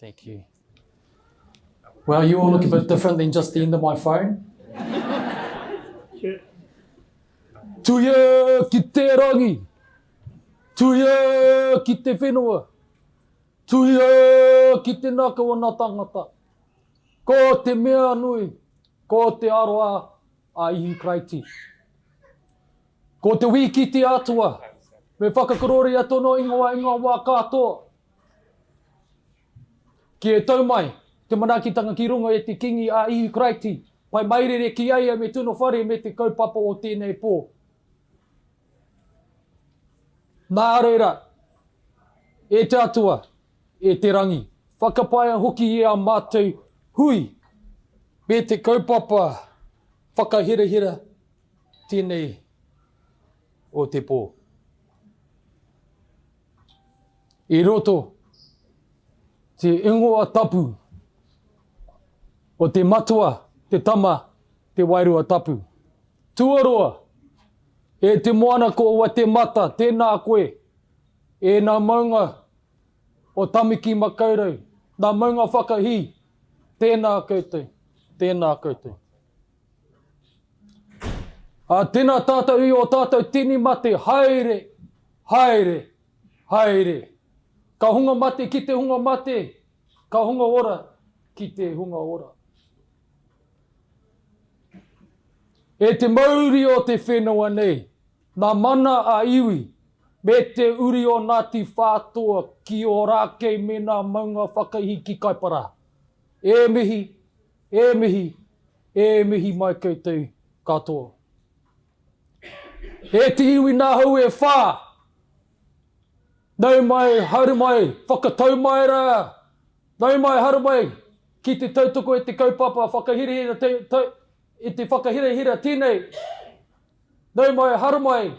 Thank you. Well, you all look a bit different than just the end of my phone. Tuia ki te rangi. Tuia ki te whenua. Tuia ki te naka o nā tangata. Ko te mea nui. Ko te aroa a ihi kraiti. Ko te wiki te atua. Me whakakorori atono ingoa wā katoa. Ki e tau mai, te manakitanga ki runga e te kingi a ihi kraiti. Pai mairere ki aia me tuno whare me te kaupapa o tēnei pō. Nā reira, e te atua, e te rangi. Whakapaia hoki e a mātou hui. Me te kaupapa, whakahirahira tēnei o te pō. I roto, te ingoa tapu, o te matua, te tama, te wairua tapu. Tuaroa, e te moana ko wa te mata, tēnā koe, e nā maunga o tamiki makaurau, nā maunga whakahi, tēnā koutou, tēnā koutou. Tēnā tātou i o tātou tini mate, haere, haere, haere. Ka hunga mate ki te hunga mate, ka hunga ora ki te hunga ora. E te mauri o te whenua nei, nā mana a iwi, me te uri o Ngāti Whātoa ki o rākei me nā maunga whakahi ki kaipara. E mihi, e mihi, e mihi mai koutou katoa. E te iwi nā hau e whā, nau mai, haru mai, whakatau mai rā. Nau mai, haru mai, ki te tautoko e te kaupapa, whakahirahira e te whakahirahira tēnei. Nau mai, haru mai,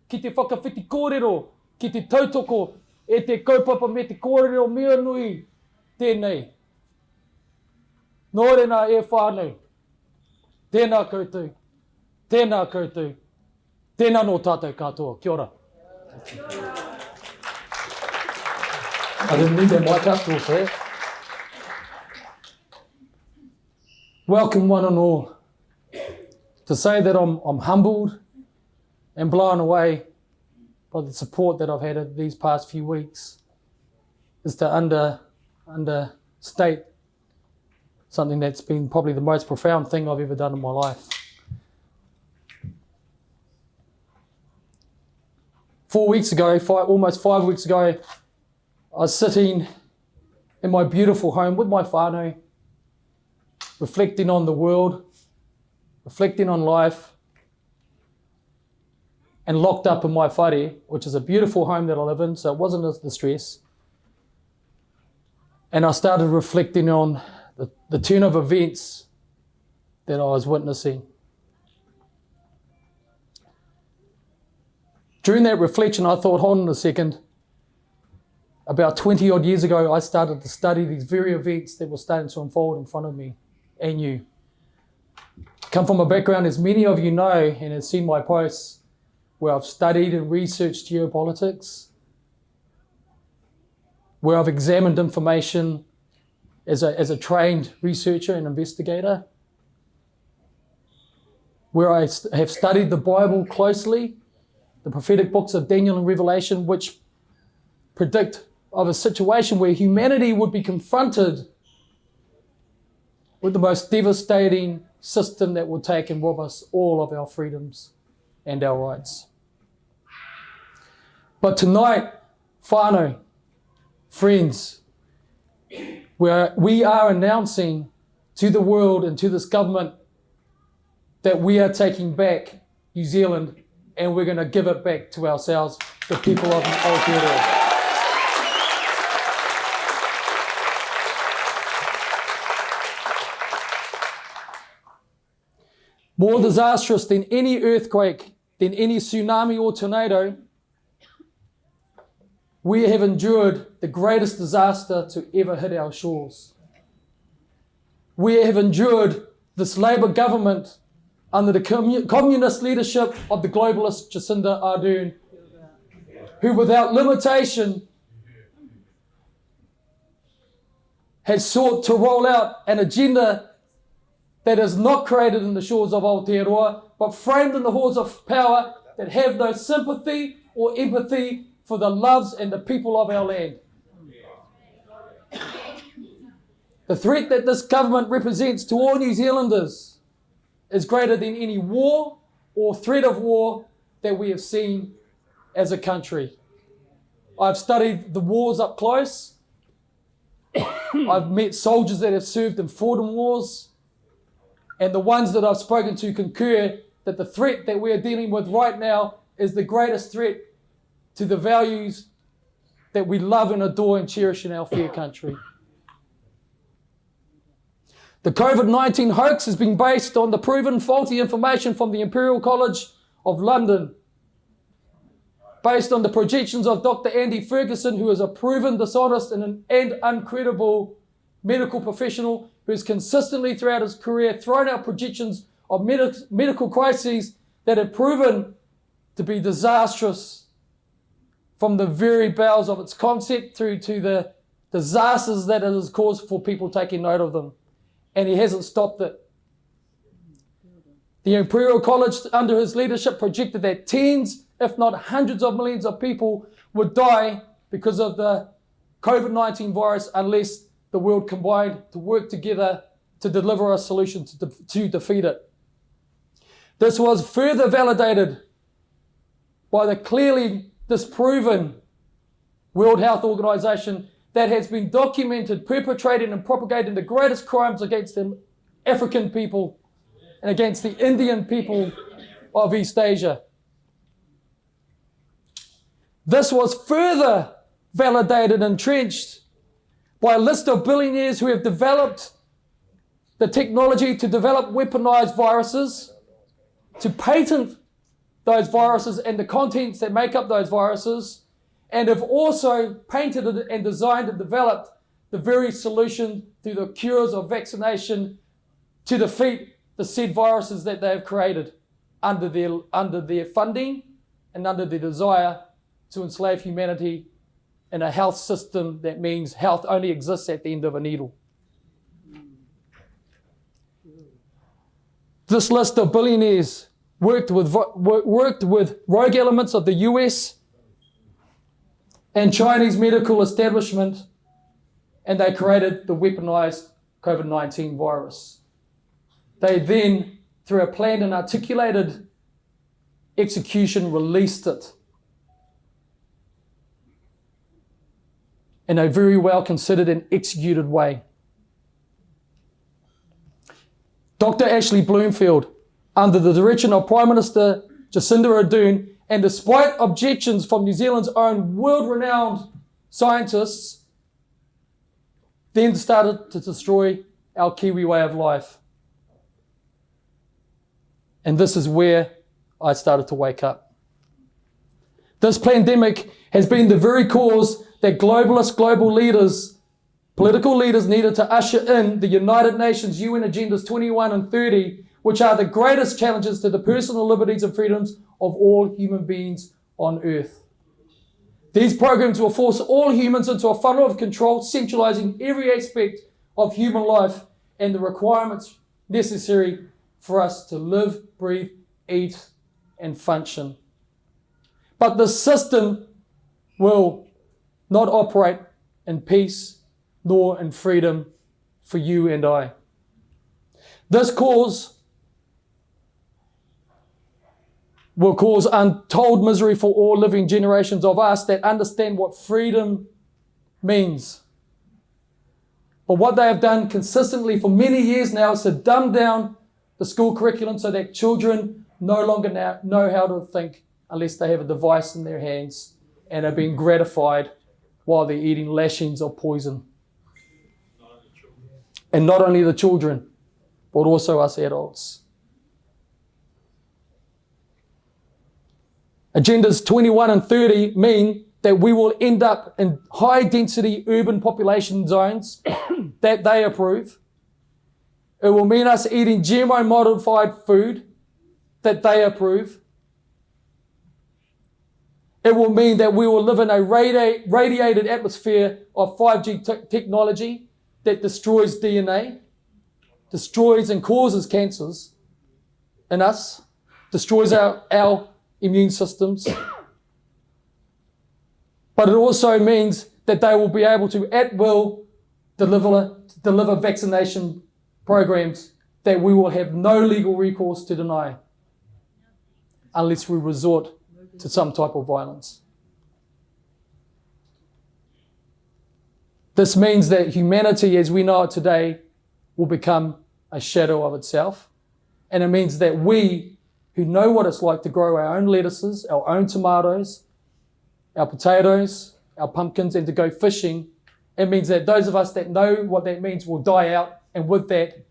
ki te whakawhiti kōrero, ki te tautoko e te kaupapa me te kōrero mea nui tēnei. Nō rena e whānau. Tēnā koutou, tēnā koutou, tēnā no tātou katoa. Kia ora. I didn't need that mic up to say. Welcome one and all. To say that I'm humbled and blown away by the support that I've had these past few weeks is to understate something that's been probably the most profound thing I've ever done in my life. 4 weeks ago, almost 5 weeks ago, I was sitting in my beautiful home with my whānau, reflecting on the world, reflecting on life, and locked up in my whare, which is a beautiful home that I live in, so it wasn't the stress. And I started reflecting on the turn of events that I was witnessing. During that reflection, I thought, hold on a second. About 20 odd years ago, I started to study these very events that were starting to unfold in front of me and you. I come from a background, as many of you know, and have seen my posts, where I've studied and researched geopolitics, where I've examined information as a trained researcher and investigator, where I have studied the Bible closely, the prophetic books of Daniel and Revelation, which predict of a situation where humanity would be confronted with the most devastating system that will take and rob us all of our freedoms and our rights. But tonight, whānau, friends, we are announcing to the world and to this government that we are taking back New Zealand and we're going to give it back to ourselves, the people of Aotearoa. More disastrous than any earthquake, than any tsunami or tornado, we have endured the greatest disaster to ever hit our shores. We have endured this Labour government under the communist leadership of the globalist Jacinda Ardern, who without limitation has sought to roll out an agenda that is not created in the shores of Aotearoa, but framed in the halls of power that have no sympathy or empathy for the loves and the people of our land. The threat that this government represents to all New Zealanders is greater than any war or threat of war that we have seen as a country. I've studied the wars up close. I've met soldiers that have served and fought in wars, and the ones that I've spoken to concur that the threat that we are dealing with right now is the greatest threat to the values that we love and adore and cherish in our fair country. The COVID-19 hoax has been based on the proven faulty information from the Imperial College of London, based on the projections of Dr. Andy Ferguson, who is a proven dishonest and uncredible medical professional who has consistently throughout his career thrown out projections of medical crises that have proven to be disastrous from the very bowels of its concept through to the disasters that it has caused for people taking note of them. And he hasn't stopped it. The Imperial College, under his leadership, projected that tens, if not hundreds of millions of people would die because of the COVID-19 virus unless the world combined to work together to deliver a solution to defeat it. This was further validated by the clearly disproven World Health Organization that has been documented, perpetrating and propagating the greatest crimes against the African people and against the Indian people of East Asia. This was further validated and entrenched by a list of billionaires who have developed the technology to develop weaponized viruses, to patent those viruses and the contents that make up those viruses, and have also painted and designed and developed the very solution through the cures of vaccination to defeat the said viruses that they have created under their funding and under their desire to enslave humanity in a health system that means health only exists at the end of a needle. This list of billionaires worked with rogue elements of the US and Chinese medical establishment, and they created the weaponized COVID-19 virus. They then, through a planned and articulated execution, released it in a very well considered and executed way. Dr. Ashley Bloomfield, under the direction of Prime Minister Jacinda Ardern, and despite objections from New Zealand's own world-renowned scientists, then started to destroy our Kiwi way of life. And this is where I started to wake up. This pandemic has been the very cause that global leaders, political leaders, needed to usher in the United Nations UN Agendas 21 and 30, which are the greatest challenges to the personal liberties and freedoms of all human beings on earth. These programs will force all humans into a funnel of control, centralizing every aspect of human life and the requirements necessary for us to live, breathe, eat, and function. But the system will not operate in peace nor in freedom for you and I. This cause will cause untold misery for all living generations of us that understand what freedom means. But what they have done consistently for many years now is to dumb down the school curriculum so that children no longer know how to think unless they have a device in their hands and are being gratified while they're eating lashings of poison. And not only the children, but also us adults. Agendas 21 and 30 mean that we will end up in high-density urban population zones that they approve. It will mean us eating GMO-modified food that they approve. It will mean that we will live in a radiated atmosphere of 5G technology that destroys DNA, destroys and causes cancers in us, destroys our immune systems. But it also means that they will be able to, at will, deliver vaccination programs that we will have no legal recourse to deny unless we resort to some type of violence. This means that humanity as we know it today will become a shadow of itself. And it means that we, who know what it's like to grow our own lettuces, our own tomatoes, our potatoes, our pumpkins, and to go fishing, it means that those of us that know what that means will die out, and with that,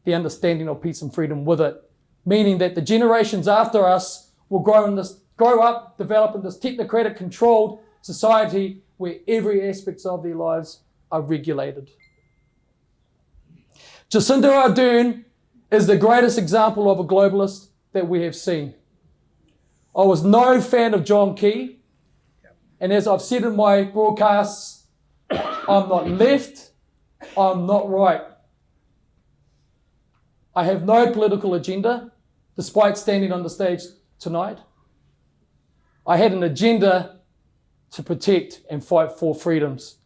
the understanding of peace and freedom with it. Meaning that the generations after us will grow up, develop in this technocratic controlled society where every aspect of their lives are regulated. Jacinda Ardern is the greatest example of a globalist that we have seen. I was no fan of John Key, and as I've said in my broadcasts, I'm not left, I'm not right. I have no political agenda, despite standing on the stage tonight. I had an agenda to protect and fight for freedoms,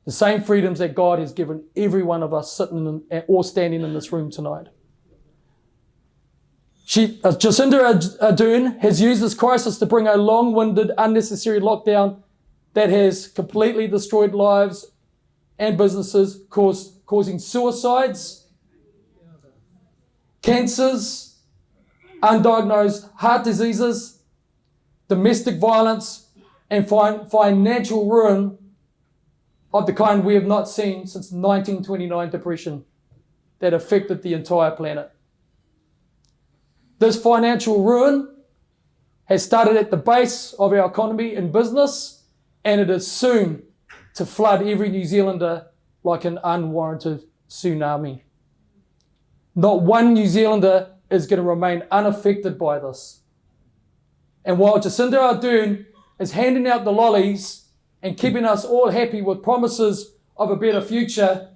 the same freedoms that God has given every one of us sitting or standing in this room tonight. Jacinda Ardern has used this crisis to bring a long-winded, unnecessary lockdown that has completely destroyed lives and businesses, causing suicides, cancers, undiagnosed heart diseases, domestic violence, and financial ruin of the kind we have not seen since the 1929 depression that affected the entire planet. This financial ruin has started at the base of our economy and business, and it is soon to flood every New Zealander like an unwarranted tsunami. Not one New Zealander is going to remain unaffected by this. And while Jacinda Ardern is handing out the lollies and keeping us all happy with promises of a better future,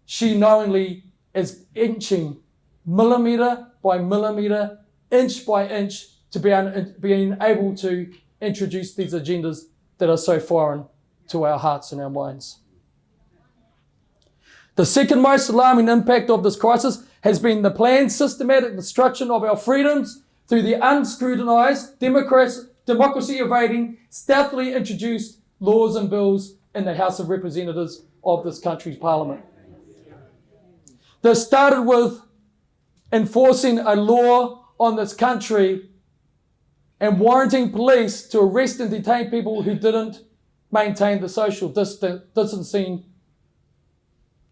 she knowingly is inching millimetre by millimetre, inch by inch, to being able to introduce these agendas that are so foreign to our hearts and our minds. The second most alarming impact of this crisis has been the planned systematic destruction of our freedoms through the unscrutinised, democracy-evading, stealthily introduced laws and bills in the House of Representatives of this country's Parliament. This started with enforcing a law on this country and warranting police to arrest and detain people who didn't maintain the social distancing,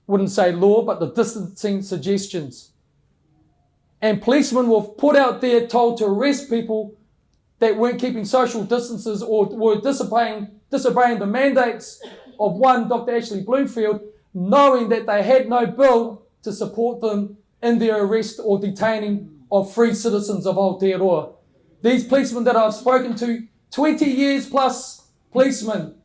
wouldn't say law, but the distancing suggestions. And policemen were put out there told to arrest people that weren't keeping social distances or were disobeying the mandates of one Dr. Ashley Bloomfield, knowing that they had no bill to support them in their arrest or detaining of free citizens of Aotearoa. These policemen that I've spoken to, 20 years plus policemen,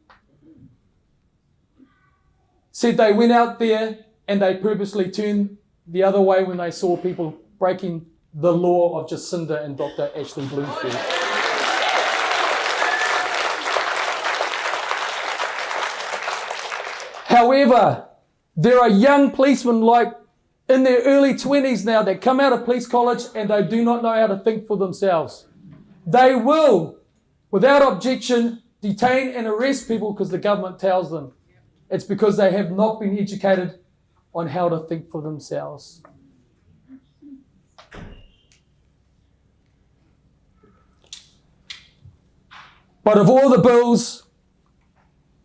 said they went out there and they purposely turned the other way when they saw people breaking the law of Jacinda and Dr. Ashley Bloomfield. However, there are young policemen like in their early 20s now that come out of police college and they do not know how to think for themselves. They will, without objection, detain and arrest people because the government tells them. It's because they have not been educated on how to think for themselves. But of all the bills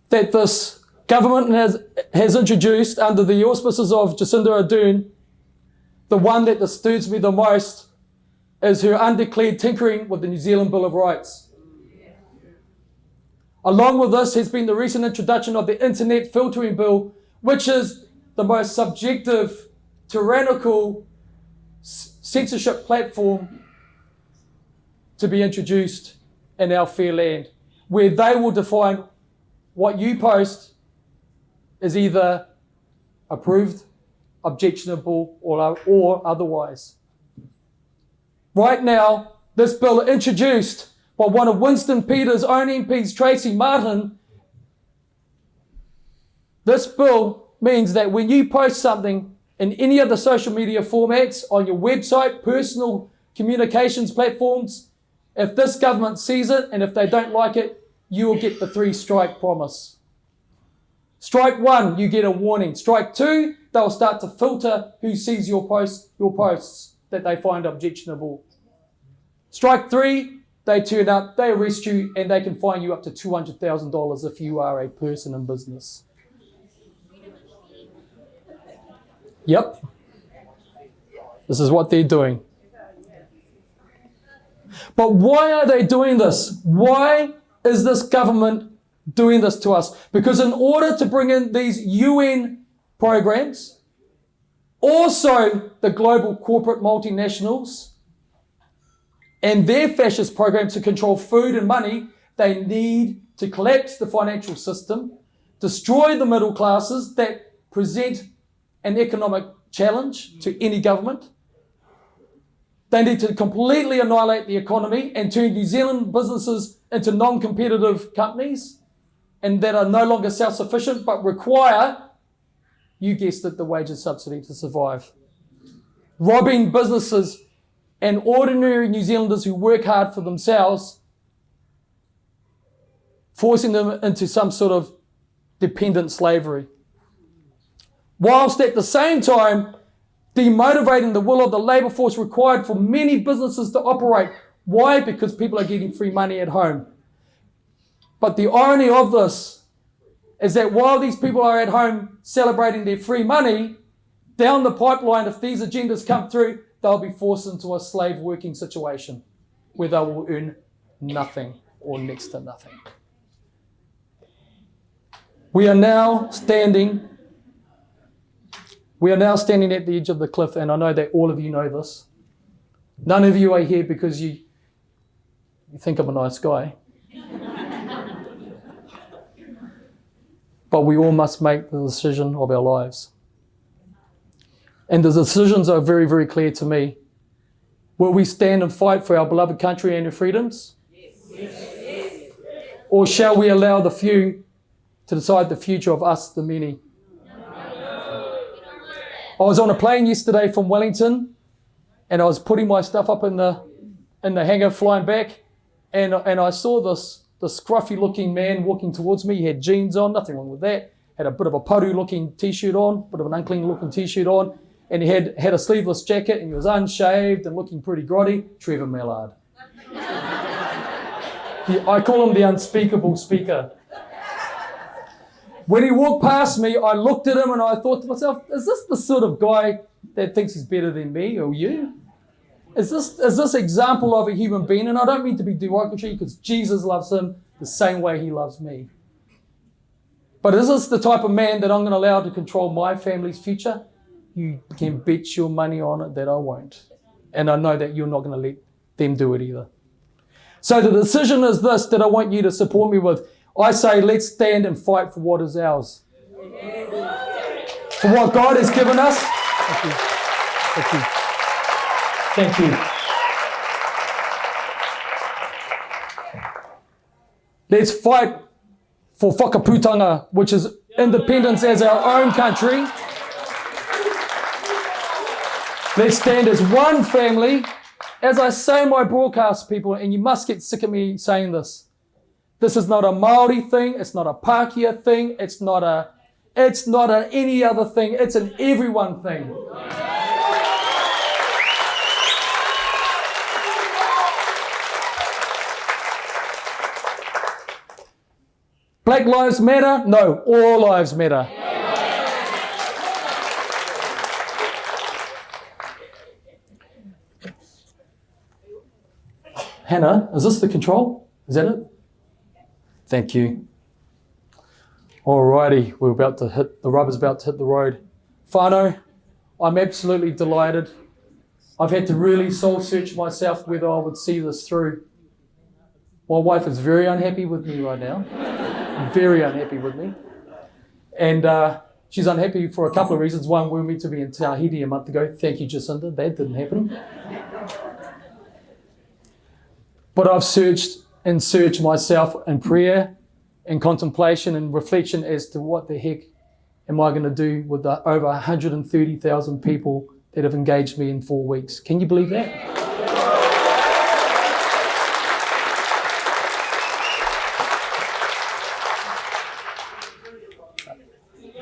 that this government has introduced under the auspices of Jacinda Ardern, the one that disturbs me the most is her undeclared tinkering with the New Zealand Bill of Rights. Along with this has been the recent introduction of the Internet Filtering Bill, which is the most subjective, tyrannical censorship platform to be introduced in our fair land, where they will define what you post is either approved, objectionable, or otherwise. Right now, this bill introduced by one of Winston Peters' own MPs, Tracy Martin, this bill means that when you post something in any of the social media formats, on your website, personal communications platforms, if this government sees it and if they don't like it, you will get the 3-strike promise. Strike 1, you get a warning. Strike 2, they'll start to filter who sees your posts that they find objectionable. Strike 3, they turn up, they arrest you, and they can fine you up to $200,000 if you are a person in business. Yep. This is what they're doing. But why are they doing this? Why is this government doing this to us? Because in order to bring in these UN programs, also the global corporate multinationals and their fascist programs to control food and money, they need to collapse the financial system, destroy the middle classes that present an economic challenge to any government. They need to completely annihilate the economy and turn New Zealand businesses into non-competitive companies and that are no longer self-sufficient but require, you guessed it, the wages subsidy to survive. Robbing businesses and ordinary New Zealanders who work hard for themselves, forcing them into some sort of dependent slavery. Whilst at the same time, demotivating the will of the labour force required for many businesses to operate. Why? Because people are getting free money at home. But the irony of this is that while these people are at home celebrating their free money, down the pipeline, if these agendas come through, they'll be forced into a slave working situation where they will earn nothing or next to nothing. We are now standing at the edge of the cliff, and I know that all of you know this. None of you are here because you think I'm a nice guy. But we all must make the decision of our lives. And the decisions are very, very clear to me. Will we stand and fight for our beloved country and our freedoms? Yes. Or shall we allow the few to decide the future of us, the many? I was on a plane yesterday from Wellington, and I was putting my stuff up in the hangar flying back, and I saw this scruffy-looking man walking towards me. He had jeans on, nothing wrong with that. Had a bit of a paru-looking T-shirt on, bit of an unclean-looking T-shirt on, and he had a sleeveless jacket, and he was unshaved and looking pretty grotty. Trevor Mallard. I call him the unspeakable speaker. When he walked past me, I looked at him and I thought to myself, is this the sort of guy that thinks he's better than me or you? Is this example of a human being? And I don't mean to be derogatory because Jesus loves him the same way he loves me. But is this the type of man that I'm going to allow to control my family's future? You can bet your money on it that I won't. And I know that you're not going to let them do it either. So the decision is this that I want you to support me with. I say, let's stand and fight for what is ours. For what God has given us. Thank you. Thank you. Thank you. Let's fight for whakaputanga, which is independence as our own country. Let's stand as one family. As I say in my broadcast, people, and you must get sick of me saying this, this is not a Maori thing, it's not a Pākehā thing, it's not an any other thing, it's an everyone thing. Black lives matter? No, all lives matter. Hannah, is this the control? Is that it? Thank you. Alrighty, the rubber's about to hit the road. Whānau, I'm absolutely delighted. I've had to really soul search myself whether I would see this through. My wife is very unhappy with me right now. Very unhappy with me. And She's unhappy for a couple of reasons. One, we were meant to be in Tahiti a month ago. Thank you, Jacinda. That didn't happen. But I've searched myself in prayer and contemplation and reflection as to what the heck am I going to do with the over 130,000 people that have engaged me in 4 weeks. Can you believe that?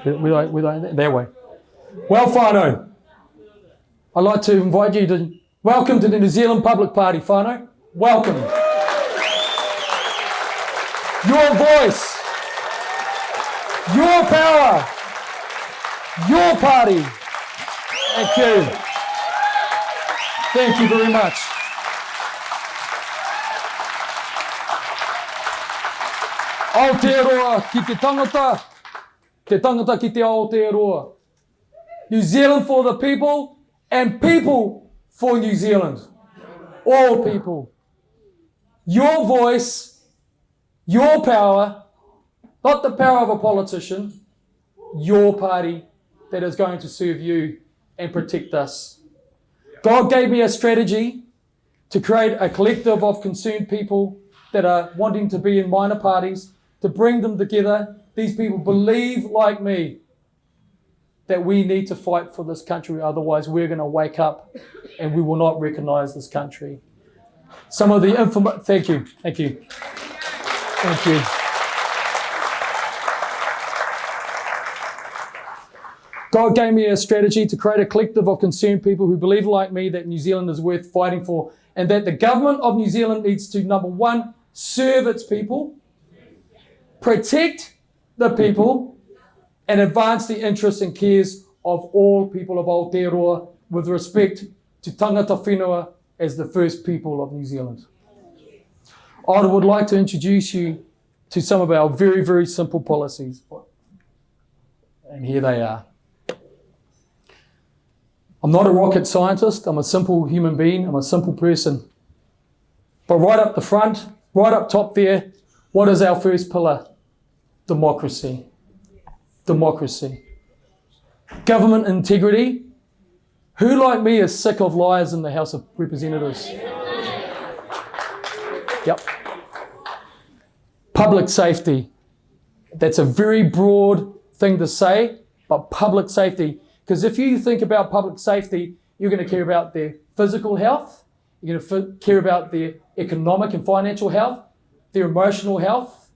We like that way. Well, whānau, I'd like to invite you to welcome to the New Zealand Public Party, whānau. Welcome. Your voice, your power, your party. Thank you. Thank you very much. Aotearoa ki te tangata ki te Aotearoa. New Zealand for the people and people for New Zealand. All people. Your voice, your power, not the power of a politician, your party that is going to serve you and protect us. God gave me a strategy to create a collective of concerned people that are wanting to be in minor parties, to bring them together. These people believe, like me, that we need to fight for this country, otherwise we're going to wake up and we will not recognise this country. Some of the Thank you. God gave me a strategy to create a collective of concerned people who believe like me that New Zealand is worth fighting for, and that the government of New Zealand needs to, number one, serve its people, protect the people, and advance the interests and cares of all people of Aotearoa with respect to tangata whenua as the first people of New Zealand. I would like to introduce you to some of our very, very simple policies. And here they are. I'm not a rocket scientist. I'm a simple human being. I'm a simple person. But right up the front, right up top there, what is our first pillar? Democracy. Democracy. Government integrity. Who like me is sick of liars in the House of Representatives? Yep. Public safety. That's a very broad thing to say, but public safety. Because if you think about public safety, you're going to care about their physical health, you're going to care about their economic and financial health, their emotional health.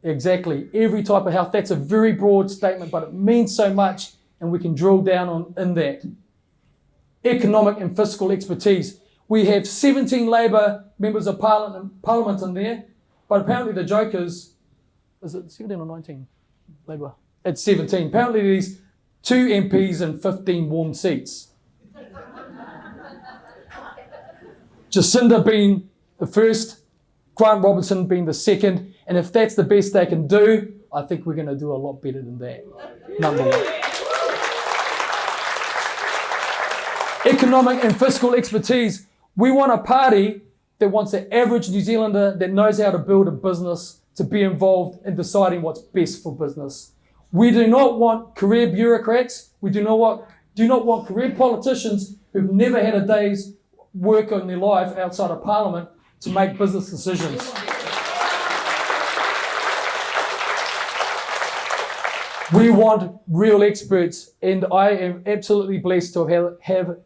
Exactly, every type of health. That's a very broad statement, but it means so much, and we can drill down in that. Economic and fiscal expertise. We have 17 Labour members of Parliament in there, but apparently the joke is it 17 or 19 Labour? It's 17. Apparently there's 2 MPs and 15 warm seats. Jacinda being the first, Grant Robertson being the second, and if that's the best they can do, I think we're going to do a lot better than that. Number one. Economic and fiscal expertise. We want a party that wants the average New Zealander that knows how to build a business to be involved in deciding what's best for business. We do not want career bureaucrats. We do not want career politicians who've never had a day's work in their life outside of Parliament to make business decisions. We want real experts, and I am absolutely blessed to have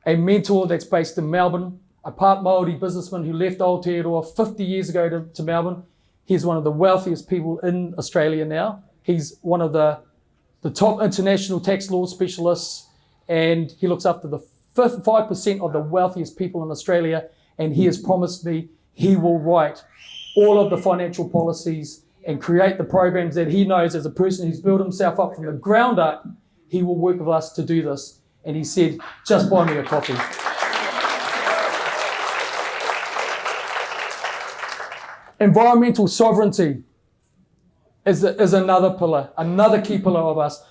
a mentor that's based in Melbourne, a part Māori businessman who left Aotearoa 50 years ago to Melbourne. He's one of the wealthiest people in Australia now. He's one of the top international tax law specialists, and he looks after the 5% of the wealthiest people in Australia, and he has promised me he will write all of the financial policies and create the programs that he knows as a person who's built himself up from the ground up. He will work with us to do this. And he said, just buy me a coffee. Environmental sovereignty is another pillar, another key pillar of us.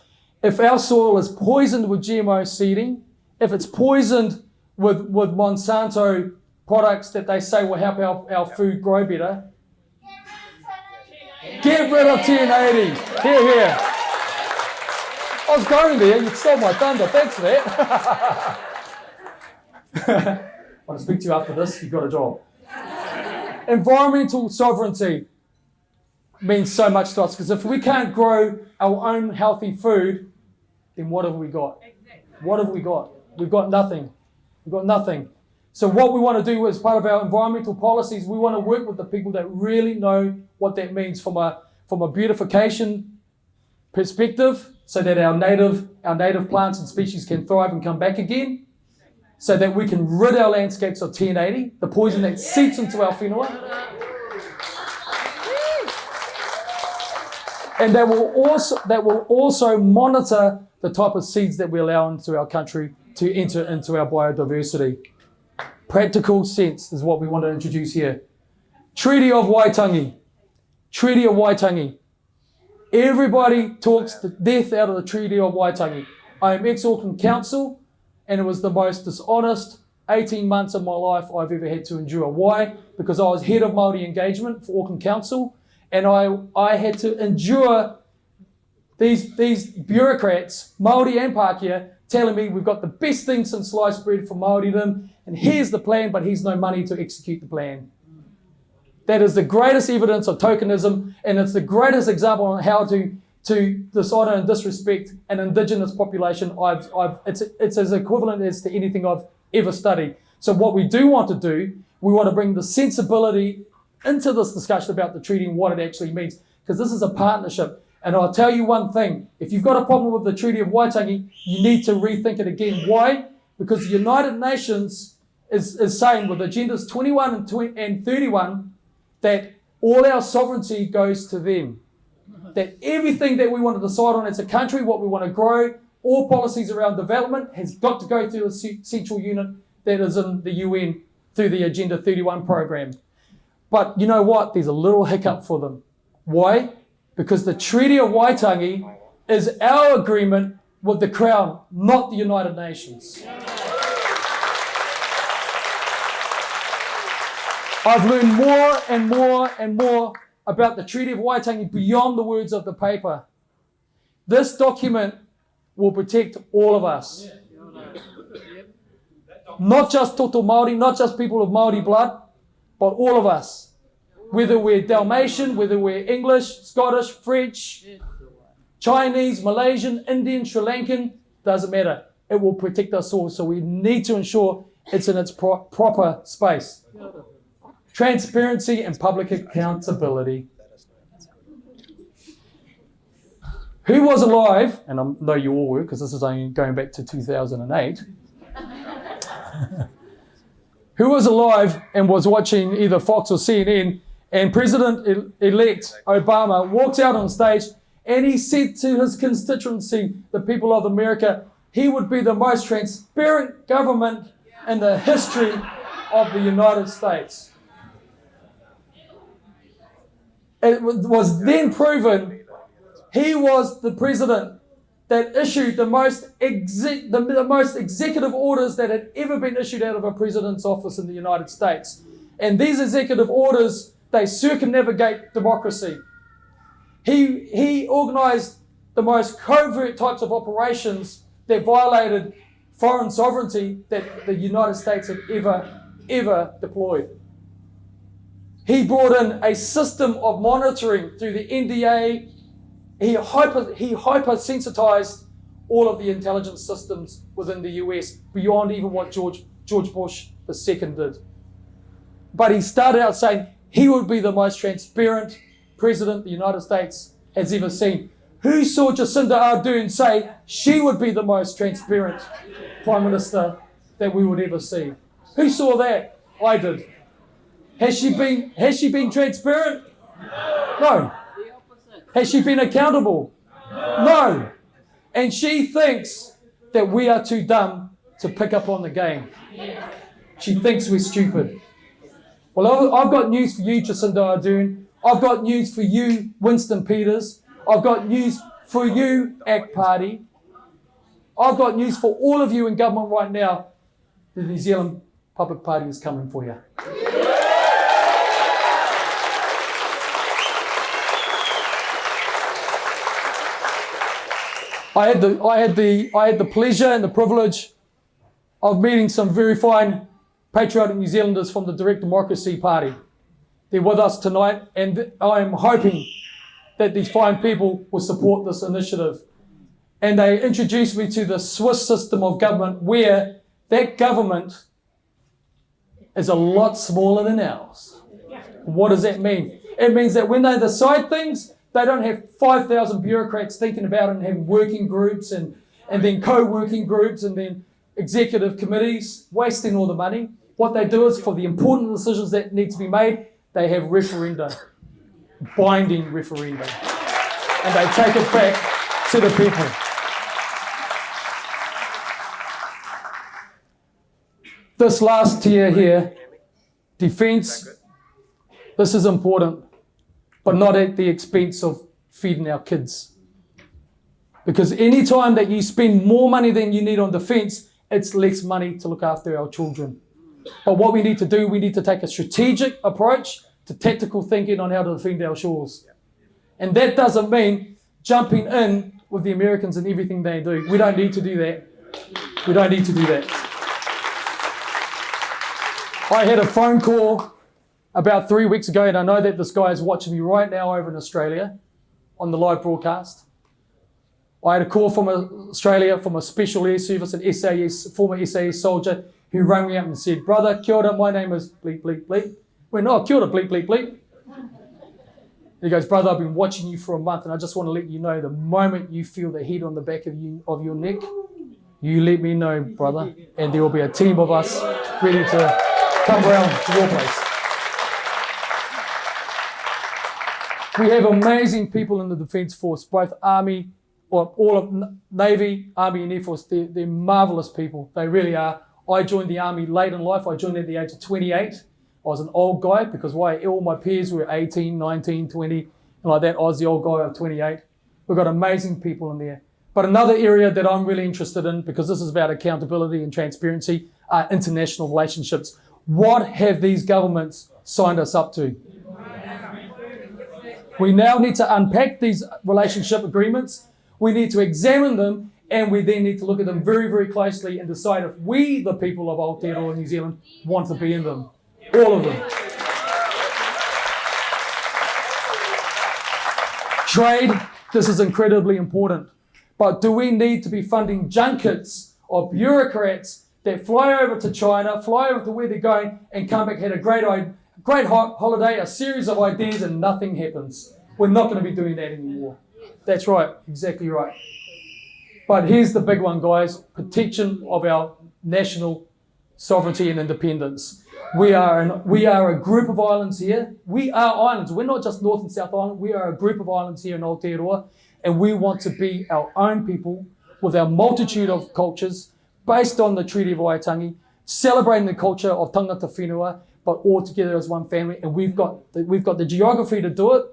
If our soil is poisoned with GMO seeding, if it's poisoned with Monsanto products that they say will help our food grow better, get rid of 1080. Here. I was going there. You stole my thunder. Thanks for that. I want to speak to you after this. You've got a job. Environmental sovereignty means so much to us, because if we can't grow our own healthy food, then what have we got? What have we got? We've got nothing. We've got nothing. So what we want to do as part of our environmental policies, we want to work with the people that really know what that means from a beautification perspective, so that our native plants and species can thrive and come back again, so that we can rid our landscapes of 1080, the poison that seeps into our whenua. And that will also monitor the type of seeds that we allow into our country to enter into our biodiversity. Practical sense is what we want to introduce here. Treaty of Waitangi. Treaty of Waitangi. Everybody talks the death out of the Treaty of Waitangi. I am ex-Auckland Council, and it was the most dishonest 18 months of my life I've ever had to endure. Why? Because I was head of Māori engagement for Auckland Council, and I had to endure these bureaucrats, Māori and Pākehā, telling me we've got the best thing since sliced bread for Māoridom, and here's the plan, but here's no money to execute the plan. That is the greatest evidence of tokenism, and it's the greatest example on how to dishonour and disrespect an Indigenous population. It's as equivalent as to anything I've ever studied. So what we do want to do, we want to bring the sensibility into this discussion about the treaty and what it actually means, because this is a partnership. And I'll tell you one thing, if you've got a problem with the Treaty of Waitangi, you need to rethink it again. Why? Because the United Nations is saying with agendas 21 and 31 that all our sovereignty goes to them. That everything that we want to decide on as a country, what we want to grow, all policies around development has got to go through a central unit that is in the UN through the Agenda 31 program. But you know what? There's a little hiccup for them. Why? Because the Treaty of Waitangi is our agreement with the Crown, not the United Nations. I've learned more and more and more about the Treaty of Waitangi beyond the words of the paper. This document will protect all of us. Not just Toto Māori, not just people of Māori blood, but all of us. Whether we're Dalmatian, whether we're English, Scottish, French, Chinese, Malaysian, Indian, Sri Lankan, doesn't matter. It will protect us all. So we need to ensure it's in its proper space. Transparency and public accountability. Who was alive, and I know you all were, because this is only going back to 2008. Who was alive and was watching either Fox or CNN, and President-elect Obama walked out on stage and he said to his constituency, the people of America, he would be the most transparent government in the history of the United States. It was then proven he was the president that issued the most executive orders that had ever been issued out of a president's office in the United States. And these executive orders, they circumnavigate democracy. He organised the most covert types of operations that violated foreign sovereignty that the United States had ever deployed. He brought in a system of monitoring through the NDA. He hypersensitized all of the intelligence systems within the US beyond even what George Bush II did. But he started out saying he would be the most transparent president the United States has ever seen. Who saw Jacinda Ardern say she would be the most transparent prime minister that we would ever see? Who saw that? I did. Has she been transparent? No. Has she been accountable? No. And she thinks that we are too dumb to pick up on the game. She thinks we're stupid. Well, I've got news for you, Jacinda Ardern. I've got news for you, Winston Peters. I've got news for you, ACT Party. I've got news for all of you in government right now. The New Zealand Public Party is coming for you. I had the pleasure and the privilege of meeting some very fine patriotic New Zealanders from the Direct Democracy Party. They're with us tonight, and I am hoping that these fine people will support this initiative. And they introduced me to the Swiss system of government, where that government is a lot smaller than ours. What does that mean? It means that when they decide things, they don't have 5,000 bureaucrats thinking about it and having working groups and then co-working groups and then executive committees wasting all the money. What they do is, for the important decisions that need to be made, they have referenda, binding referenda, and they take it back to the people. This last tier here, defence, this is important, but not at the expense of feeding our kids. Because any time that you spend more money than you need on defence, it's less money to look after our children. But what we need to do, we need to take a strategic approach to tactical thinking on how to defend our shores. And that doesn't mean jumping in with the Americans and everything they do. We don't need to do that. We don't need to do that. I had a phone call about 3 weeks ago, and I know that this guy is watching me right now over in Australia on the live broadcast. I had a call from Australia from a special air service, an SAS, former SAS soldier, who rang me up and said, "Brother, kia ora, my name is bleep, bleep, bleep." Went, "Oh, kia ora, bleep, bleep, bleep." He goes, "Brother, I've been watching you for a month, and I just want to let you know, the moment you feel the heat on the back of your neck, you let me know, brother, and there will be a team of us ready to come around to your place." We have amazing people in the Defence Force, both Army, or all of Navy, Army and Air Force. They're marvellous people. They really are. I joined the Army late in life. I joined at the age of 28. I was an old guy because all my peers were 18, 19, 20, and like that. I was the old guy of 28. We've got amazing people in there. But another area that I'm really interested in, because this is about accountability and transparency, are international relationships. What have these governments signed us up to? We now need to unpack these relationship agreements. We need to examine them, and we then need to look at them very, very closely and decide if we, the people of Aotearoa New Zealand, want to be in them. All of them. Trade, this is incredibly important. But do we need to be funding junkets of bureaucrats that fly over to China, fly over to where they're going, and come back, had a great holiday, a series of ideas, and nothing happens? We're not going to be doing that anymore. That's right, exactly right. But here's the big one, guys. Protection of our national sovereignty and independence. We are a group of islands here. We are islands. We're not just North and South Island. We are a group of islands here in Aotearoa, and we want to be our own people with our multitude of cultures based on the Treaty of Waitangi, celebrating the culture of tangata whenua, but all together as one family. And we've got the geography to do it.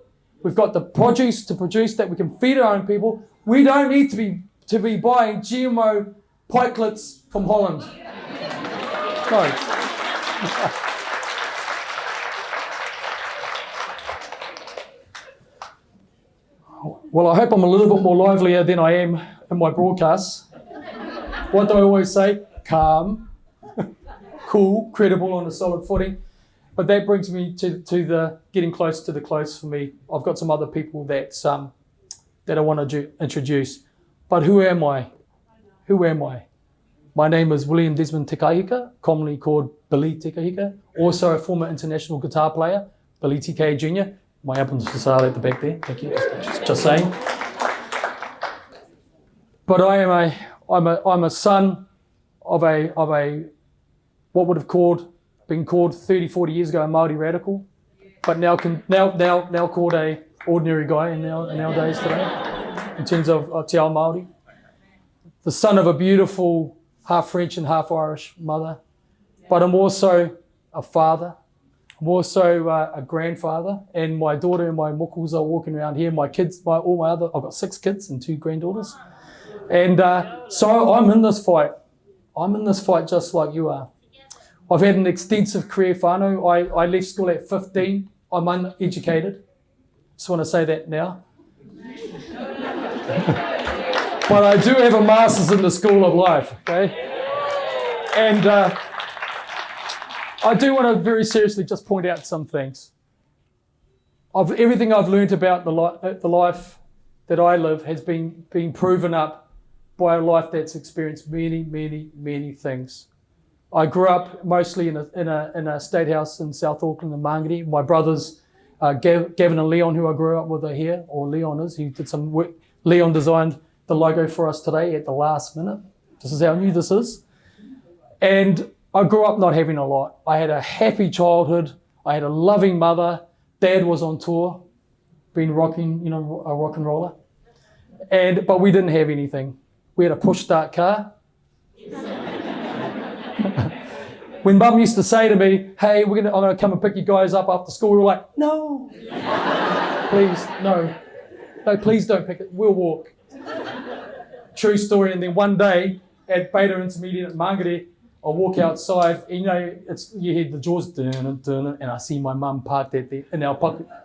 We've got the produce to produce that we can feed our own people. We don't need to be buying GMO pikelets from Holland. No. Well, I hope I'm a little bit more livelier than I am in my broadcasts. What do I always say? Calm, cool, credible, on a solid footing. But that brings me to the getting close to the close for me. I've got some other people that I want to introduce. But who am I? Who am I? My name is William Desmond Te Kahika, commonly called Billy Te Kahika, also a former international guitar player, Billy TK Jr. My album's for sale at the back there. Thank you. Just saying. But I'm a son of a what would have been called 30, 40 years ago a Māori radical, but now called a ordinary guy nowadays today, in terms of Te Ao Māori. The son of a beautiful half French and half Irish mother, but I'm also a father. I'm also a grandfather, and my daughter and my mokos are walking around here. My kids, I've got 6 kids and 2 granddaughters. And so I'm in this fight. I'm in this fight just like you are. I've had an extensive career whānau. I left school at 15. I'm uneducated. Just want to say that now. But I do have a master's in the School of Life, okay? And I do want to very seriously just point out some things. Everything I've learned about the life that I live has been proven up by a life that's experienced many, many, many things. I grew up mostly in a state house in South Auckland in Mangere. My brothers, Gavin and Leon, who I grew up with, are here, or Leon is. He did some work. Leon designed the logo for us today at the last minute. This is how new this is. And I grew up not having a lot. I had a happy childhood. I had a loving mother. Dad was on tour, been rocking, a rock and roller. But we didn't have anything. We had a push-start car. When Mum used to say to me, hey, I'm going to come and pick you guys up after school, we were like, no. Please, no. No, please don't pick it. We'll walk. True story. And then one day at Beta Intermediate at Mangere, I walk outside, and you hear the jaws turning, and I see my mum parked in our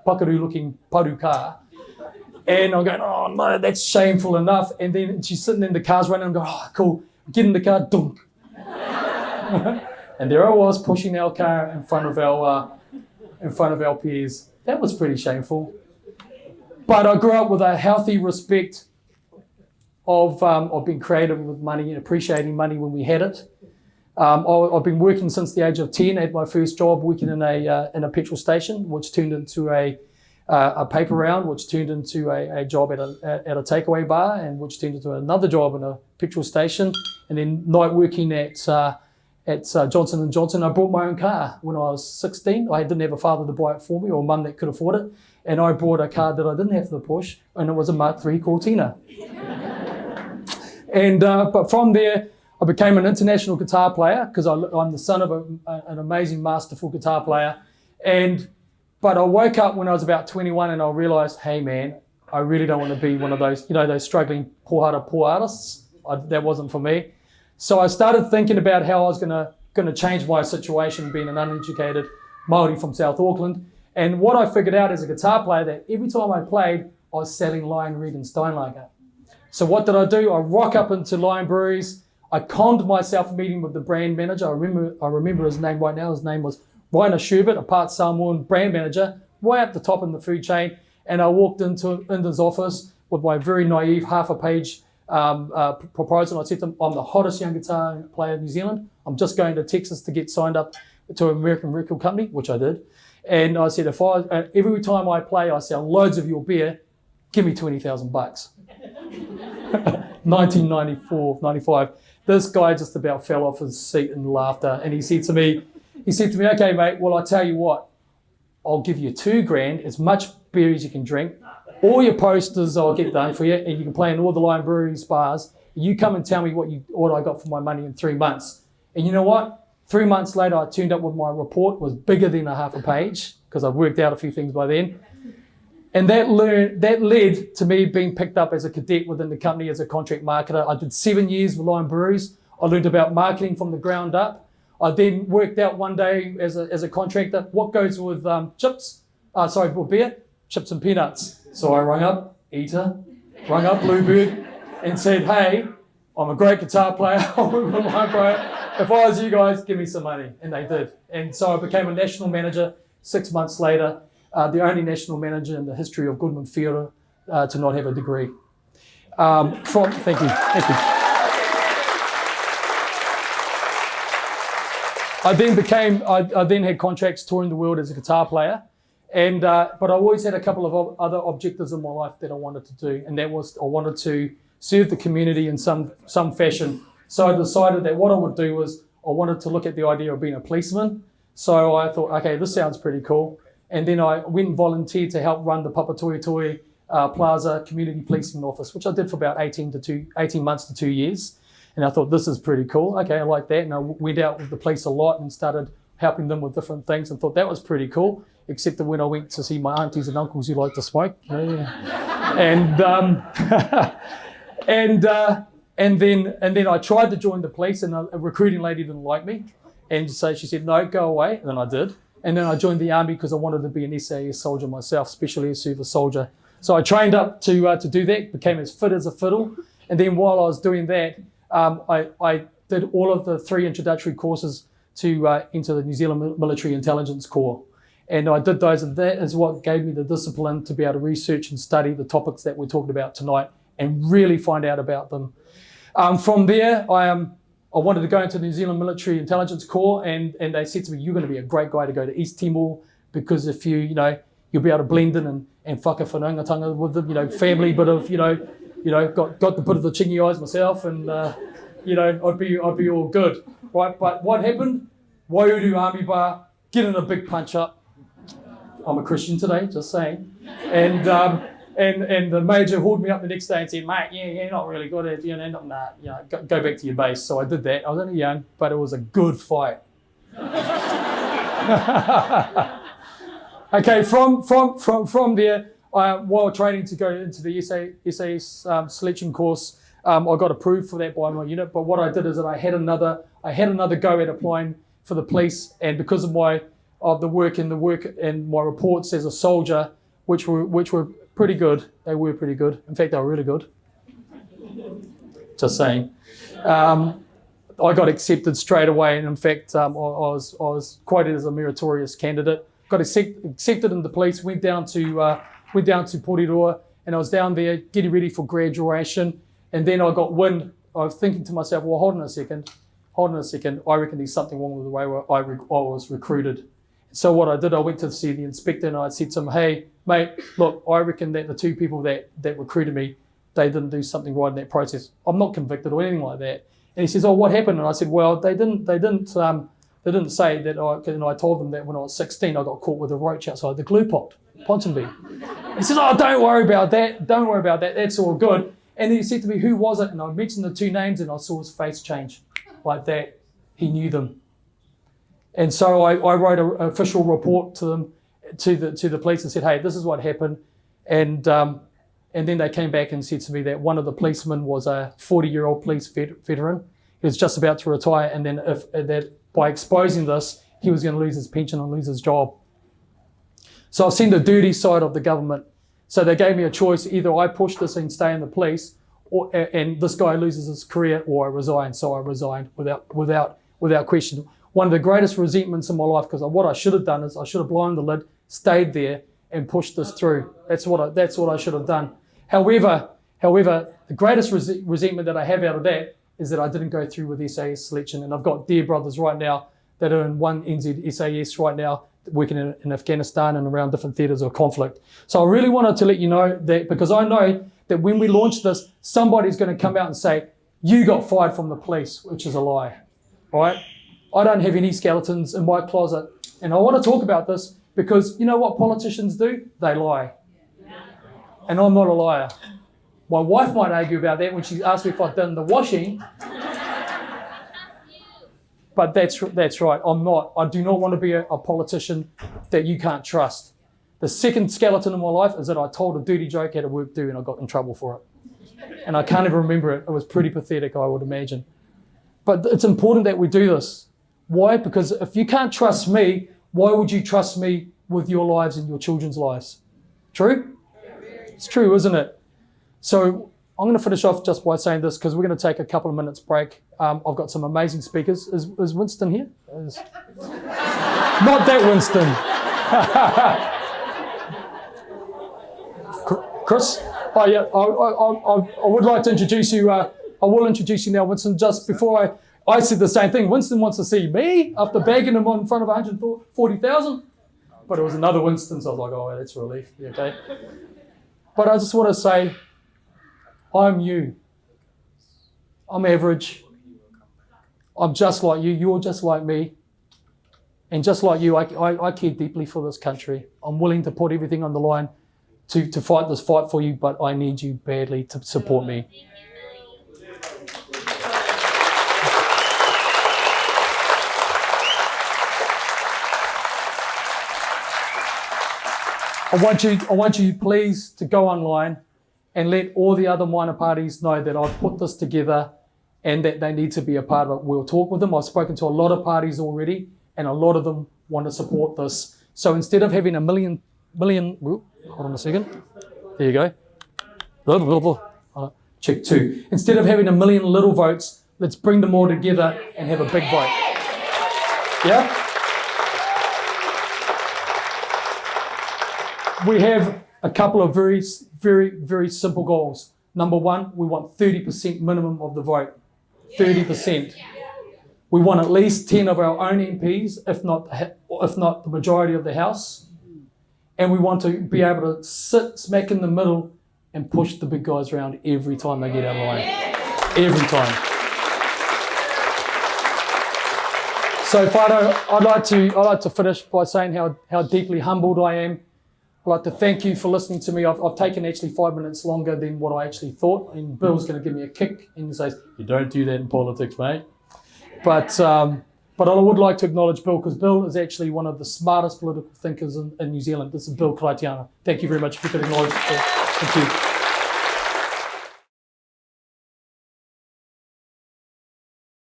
pakaru-looking paru car. And I'm going, oh no, that's shameful enough. And then she's sitting in the car's running, and I'm going, oh cool, get in the car, dunk. And there I was pushing our car in front of our peers. That was pretty shameful. But I grew up with a healthy respect of being creative with money and appreciating money when we had it. I've been working since the age of 10. I had my first job working in a petrol station, which turned into a paper round, which turned into a job at a takeaway bar, and which turned into another job in a petrol station, and then night working at Johnson & Johnson. I bought my own car when I was 16. I didn't have a father to buy it for me or a mum that could afford it, and I bought a car that I didn't have to push, and it was a Mark III Cortina. And but from there, I became an international guitar player because I'm the son of an amazing masterful guitar player. But I woke up when I was about 21 and I realized, hey man, I really don't want to be one of those, those struggling poor artists. That wasn't for me. So I started thinking about how I was going to change my situation being an uneducated Māori from South Auckland. And what I figured out as a guitar player, that every time I played, I was selling Lion, Reed and Steinlager. So what did I do? I rock up into Lion breweries. I conned myself a meeting with the brand manager. I remember his name right now. His name was Rainer Sherbert, a part Samoan brand manager, right up the top in the food chain. And I walked into his office with my very naive half-a-page proposal. And I said to him, I'm the hottest young guitar player in New Zealand. I'm just going to Texas to get signed up to an American record company, which I did. And I said, every time I play, I sell loads of your beer, give me $20,000. 1994, 95. This guy just about fell off his seat in laughter, and he said to me, okay, mate, well, I tell you what, I'll give you $2,000, as much beer as you can drink. All your posters I'll get done for you, and you can play in all the Lion Breweries bars. You come and tell me what I got for my money in 3 months. And you know what? 3 months later, I turned up with my report. It was bigger than a half a page because I've worked out a few things by then. And that led to me being picked up as a cadet within the company as a contract marketer. I did 7 years with Lion Breweries. I learned about marketing from the ground up. I then worked out one day as a contractor what goes with beer, chips and peanuts. So I rung up Bluebird and said, hey, I'm a great guitar player. If I was you guys, give me some money. And they did. And so I became a national manager 6 months later. The only national manager in the history of Goodman Theatre to not have a degree. Thank you. I then had contracts touring the world as a guitar player, but I always had a couple of other objectives in my life that I wanted to do, and that was I wanted to serve the community in some fashion. So I decided that what I would do was I wanted to look at the idea of being a policeman. So I thought, okay, this sounds pretty cool. And then I went and volunteered to help run the Papatoetoe Plaza Community Policing Office, which I did for about 18 months to 2 years. And I thought, this is pretty cool. Okay, I like that. And I went out with the police a lot and started helping them with different things and thought that was pretty cool, except that when I went to see my aunties and uncles who like to smoke. And then I tried to join the police, and a recruiting lady didn't like me. And so she said, no, go away. And then I did. And then I joined the army because I wanted to be an SAS soldier myself, special air service soldier. So I trained up to do that, became as fit as a fiddle. And then while I was doing that, I did all of the 3 introductory courses to enter the New Zealand Military Intelligence Corps. And I did those, and that is what gave me the discipline to be able to research and study the topics that we're talking about tonight and really find out about them. From there, I wanted to go into the New Zealand Military Intelligence Corps, and they said to me, you're going to be a great guy to go to East Timor, because if you'll be able to blend in and whakawhanangatanga with them, family, but of, got the bit of the chingy eyes myself, and, I'd be all good, right? But what happened? Waiuru Army Bar, get in a big punch up. I'm a Christian today, just saying. And the major hauled me up the next day and said, mate, you're not really good at it, go back to your base. So I did that. I was only young, but it was a good fight. Okay, from there, while training to go into the SAS selection course, I got approved for that by my unit. But what I did is that I had another go at applying for the police, and because of the work and my reports as a soldier, which were pretty good. They were pretty good. In fact, they were really good. Just saying. I got accepted straight away, and in fact, I was quoted as a meritorious candidate. Got accepted in the police. Went down to Porirua, and I was down there getting ready for graduation. And then I got wind. I was thinking to myself, well, hold on a second. I reckon there's something wrong with the way I was recruited. So what I did, I went to see the inspector, and I said to him, hey, mate, look, I reckon that the 2 people that recruited me, they didn't do something right in that process. I'm not convicted or anything like that. And he says, oh, what happened? And I said, well, they didn't say that. And I told them that when I was 16, I got caught with a roach outside the glue pot, Ponsonby. He says, oh, don't worry about that. That's all good. And then he said to me, who was it? And I mentioned the 2 names, and I saw his face change like that. He knew them. And so I wrote an official report to them, to the police, and said, hey, this is what happened. And then they came back and said to me that one of the policemen was a 40-year-old police veteran. He was just about to retire, and then that by exposing this, he was going to lose his pension and lose his job. So I've seen the dirty side of the government. So they gave me a choice: either I push this and stay in the police, and this guy loses his career, or I resign. So I resigned without question. One of the greatest resentments in my life, because what I should have done is I should have blown the lid, stayed there, and pushed this through. That's what I should have done. However, the greatest resentment that I have out of that is that I didn't go through with SAS selection. And I've got dear brothers right now that are in one SAS right now, working in Afghanistan and around different theatres of conflict. So I really wanted to let you know that, because I know that when we launch this, somebody's going to come out and say, you got fired from the police, which is a lie, right? I don't have any skeletons in my closet. And I want to talk about this because you know what politicians do? They lie. And I'm not a liar. My wife might argue about that when she asks me if I've done the washing. But that's right, I'm not. I do not want to be a politician that you can't trust. The second skeleton in my life is that I told a dirty joke at a work do and I got in trouble for it. And I can't even remember it. It was pretty pathetic, I would imagine. But it's important that we do this. Why? Because if you can't trust me, why would you trust me with your lives and your children's lives? True? It's true, isn't it? So I'm going to finish off just by saying this, because we're going to take a couple of minutes break. I've got some amazing speakers. Is Winston here? Not that Winston. Chris? Oh yeah, I would like to introduce you. I will introduce you now, Winston. Just before I said the same thing. Winston wants to see me after bagging him in front of 140,000. But it was another Winston, so I was like, oh, that's a relief. Yeah, okay. But I just want to say, I'm you. I'm average. I'm just like you. You're just like me. And just like you, I care deeply for this country. I'm willing to put everything on the line to fight this fight for you, but I need you badly to support me. I want you please to go online and let all the other minor parties know that I've put this together and that they need to be a part of it. We'll talk with them. I've spoken to a lot of parties already, and a lot of them want to support this. So instead of having a million, hold on a second. There you go. Check 2. Instead of having a million little votes, let's bring them all together and have a big vote. Yeah? We have a couple of very, very, very simple goals. Number 1, we want 30% minimum of the vote. 30%. We want at least 10 of our own MPs, if not the majority of the House. And we want to be able to sit smack in the middle and push the big guys around every time they get out of line. Every time. So Whānau, I'd like to finish by saying how deeply humbled I am. I'd like to thank you for listening to me. I've taken actually 5 minutes longer than what I actually thought, and Bill's going to give me a kick and say, "You don't do that in politics, mate." But I would like to acknowledge Bill, because Bill is actually one of the smartest political thinkers in New Zealand. This is Bill Kraitiana. Thank you very much if you could acknowledge it. Thank you.